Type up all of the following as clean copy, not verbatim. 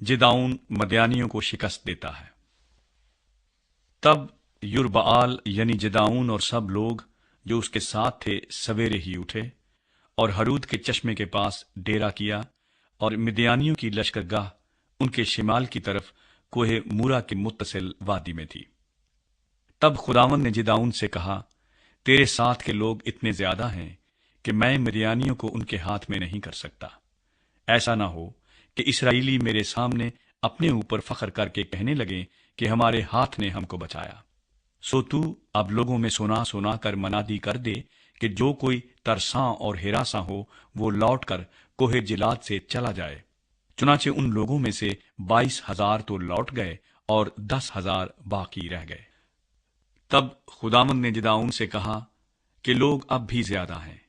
जिदाउन मदयानियों को शिकस्त देता है। तब युरबआल यानी जिदाउन और सब लोग जो उसके साथ थे सवेरे ही उठे और हरूद के चश्मे के पास डेरा किया, और मिद्यानियों की लश्करगाह उनके शिमाल की तरफ कोहे मूरा की मुत्तसिल वादी में थी। तब खुदावंद ने जिदाउन से कहा, तेरे साथ के लोग इतने ज्यादा हैं कि मैं मिद्यानियों को उनके हाथ में नहीं कर सकता। ऐसा ना हो कि इस्राएली मेरे सामने अपने ऊपर फख्र करके कहने लगे कि हमारे हाथ ने हमको बचाया। सो तू अब लोगों में सुना सुना कर मनादी कर दे कि जो कोई तरसां और हिरासा हो वो लौट कर कोहे जिलाद से चला जाए। चुनाचे उन लोगों में से 22,000 तो लौट गए और 10,000 बाकी रह गए। तब खुदावंद ने जिदाउन से कहा कि लोग अब भी ज्यादा हैं,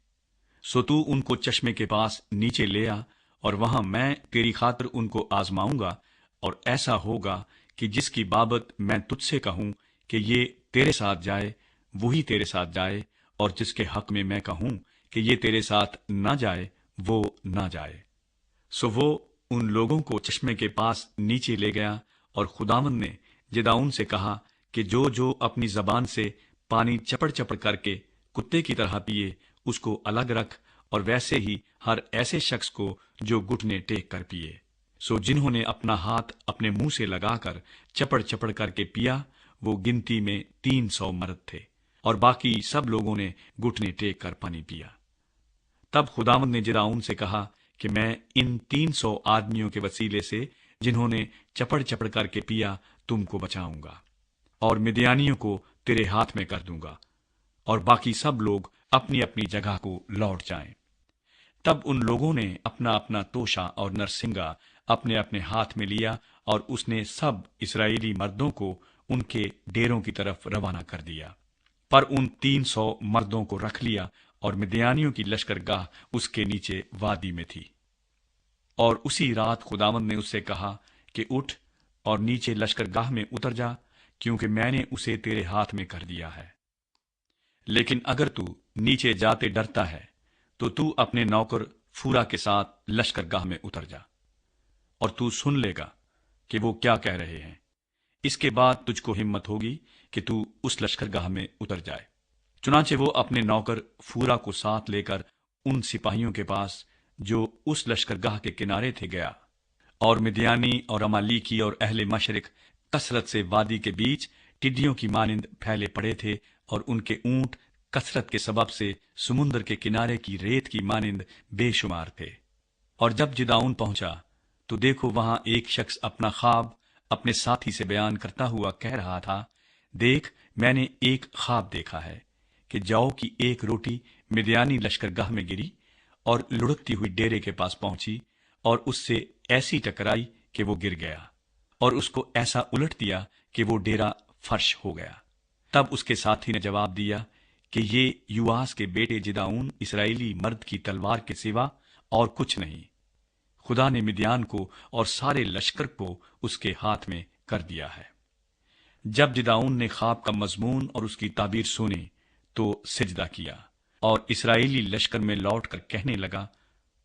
सो तू उनको चश्मे के पास नीचे ले आ, और वहां मैं तेरी खातिर उनको आजमाऊंगा, और ऐसा होगा कि जिसकी बाबत मैं तुझसे कहूं कि ये तेरे साथ जाए वही तेरे साथ जाए, और जिसके हक में मैं कहूं कि ये तेरे साथ ना जाए वो ना जाए। सो वो उन लोगों को चश्मे के पास नीचे ले गया, और खुदावंद ने जिदाउन से कहा कि जो जो अपनी जबान से पानी चपड़ चपड़ करके कुत्ते की तरह पिए उसको अलग रख, और वैसे ही हर ऐसे शख्स को जो घुटने टेक कर पिए। सो जिन्होंने अपना हाथ अपने मुंह से लगाकर चपड़ चपड़ करके पिया वो गिनती में 300 मर्द थे, और बाकी सब लोगों ने घुटने टेक कर पानी पिया। तब खुदावंद ने जिदाउन से कहा कि मैं इन 300 आदमियों के वसीले से जिन्होंने चपड़ चपड़ करके पिया तुमको बचाऊंगा, और मिद्यानियों को तेरे हाथ में कर दूंगा, और बाकी सब लोग अपनी अपनी जगह को लौट जाएं। तब उन लोगों ने अपना अपना तोशा और नरसिंगा अपने अपने हाथ में लिया, और उसने सब इस्राएली मर्दों को उनके डेरों की तरफ रवाना कर दिया। पर उन 300 मर्दों को रख लिया, और मिद्यानियों की लश्करगाह उसके नीचे वादी में थी। और उसी रात खुदावंद ने उससे कहा कि उठ और नीचे लश्करगाह में उतर जा, क्योंकि मैंने उसे तेरे हाथ में कर दिया है। लेकिन अगर तू नीचे जाते डरता है तो तू अपने नौकर फूरा के साथ लश्करगाह में उतर जा, और तू सुन लेगा कि वो क्या कह रहे हैं। इसके बाद तुझको हिम्मत होगी कि तू उस लश्करगाह में उतर जाए। चुनाचे वो अपने नौकर फूरा को साथ लेकर उन सिपाहियों के पास जो उस लश्करगाह के किनारे थे गया, और मिद्यानी और अमालीकी और अहले मशरिक कसरत से वादी के बीच टिड्डियों की मानिंद फैले पड़े थे, और उनके ऊंट कसरत के सबब से समुद्र के किनारे की रेत की मानिंद बेशुमार थे। और जब जिदाउन पहुंचा तो देखो वहां एक शख्स अपना ख्वाब अपने साथी से बयान करता हुआ कह रहा था, देख मैंने एक ख्वाब देखा है कि जौ की एक रोटी मिद्यानी लश्करगाह में गिरी और लुढ़कती हुई डेरे के पास पहुंची, और उससे ऐसी टकराई कि वो गिर गया, और उसको ऐसा उलट दिया कि वो डेरा फर्श हो गया। तब उसके साथी ने जवाब दिया कि ये युआस के बेटे जिदाउन इस्राएली मर्द की तलवार के सिवा और कुछ नहीं। खुदा ने मिद्यान को और सारे लश्कर को उसके हाथ में कर दिया है। जब जिदाउन ने ख्वाब का मजमून और उसकी ताबीर सुनी तो सिजदा किया, और इस्राएली लश्कर में लौटकर कहने लगा,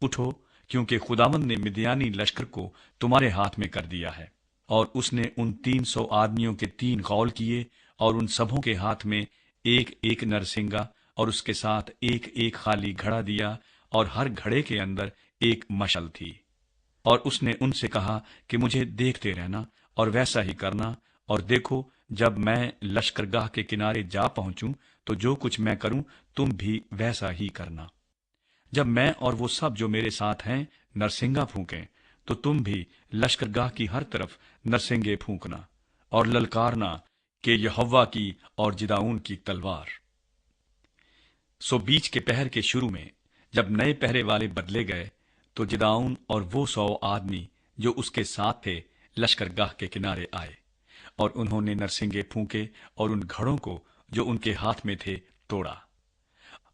उठो, क्योंकि खुदावंद ने मिद्यानी लश्कर को तुम्हारे हाथ में कर दिया है। और उसने उन 300 आदमियों के 3 गौल किए, और उन सबों के हाथ में एक एक नरसिंगा, और उसके साथ एक एक खाली घड़ा दिया, और हर घड़े के अंदर एक मशल थी। और उसने उनसे कहा कि मुझे देखते रहना और वैसा ही करना, और देखो जब मैं लश्करगाह के किनारे जा पहुंचूं तो जो कुछ मैं करूं तुम भी वैसा ही करना। जब मैं और वो सब जो मेरे साथ हैं नरसिंगा फूंकें तो तुम भी लश्करगाह की हर तरफ नरसिंगे फूंकना, और ललकारना कि यहोवा की और जिदाउन की तलवार। सो बीच के पहर के शुरू में जब नए पहरे वाले बदले गए तो जिदाउन और वो 100 आदमी जो उसके साथ थे लश्करगाह के किनारे आए, और उन्होंने नरसिंगे फूंके और उन घड़ों को जो उनके हाथ में थे तोड़ा।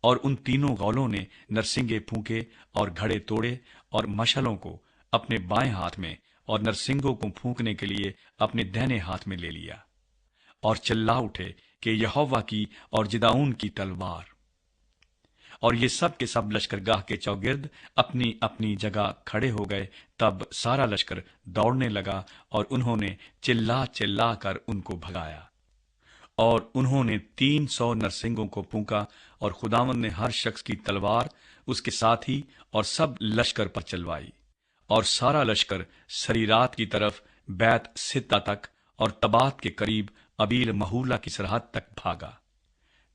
और उन तीनों गौलों ने नरसिंगे फूंके और घड़े तोड़े, और मशलों को अपने बाएं हाथ में और नरसिंगों को फूंकने के लिए अपने दाहिने हाथ में ले लिया, और चिल्ला उठे कि यहोवा की और जिदाउन की तलवार। اور یہ سب کے سب لشکرگاہ کے چوگرد اپنی اپنی جگہ کھڑے ہو گئے۔ تب سارا لشکر دوڑنے لگا اور انہوں نے چلا چلا کر ان کو بھگایا، اور انہوں نے 300 نرسنگوں کو پھونکا، اور خداوند نے ہر شخص کی تلوار اس کے ساتھی اور سب لشکر پر چلوائی، اور سارا لشکر سریرات کی طرف بیت ستا تک اور تبات کے قریب ابیل مہولا کی سرحد تک بھاگا۔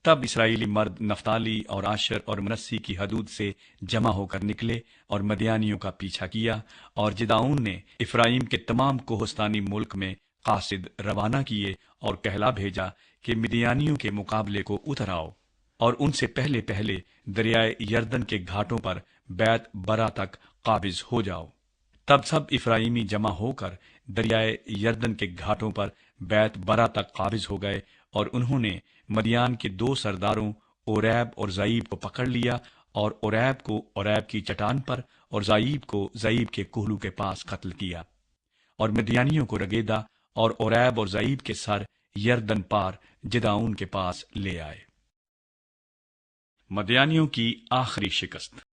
تب اسرائیلی مرد نفتالی اور آشر اور منسی کی حدود سے جمع ہو کر نکلے اور مدیانیوں کا پیچھا کیا، اور جداؤن نے افرائیم کے تمام کوہستانی ملک میں قاصد روانہ کیے اور کہلا بھیجا کہ مدیانیوں کے مقابلے کو اتر آؤ، اور ان سے پہلے پہلے دریائے یردن کے گھاٹوں پر بیت برا تک قابض ہو جاؤ۔ تب سب افرائیمی جمع ہو کر دریائے یردن کے گھاٹوں پر بیت برا تک قابض ہو گئے، اور انہوں نے مدیان کے 2 سرداروں اوریب اور زئیب کو پکڑ لیا، اور اوریب کو اوریب کی چٹان پر اور زئیب کو زئیب کے کوہلو کے پاس قتل کیا، اور مدیانیوں کو رگیدا اور اوریب اور زئیب کے سر یردن پار جداؤن کے پاس لے آئے۔ مدیانیوں کی آخری شکست۔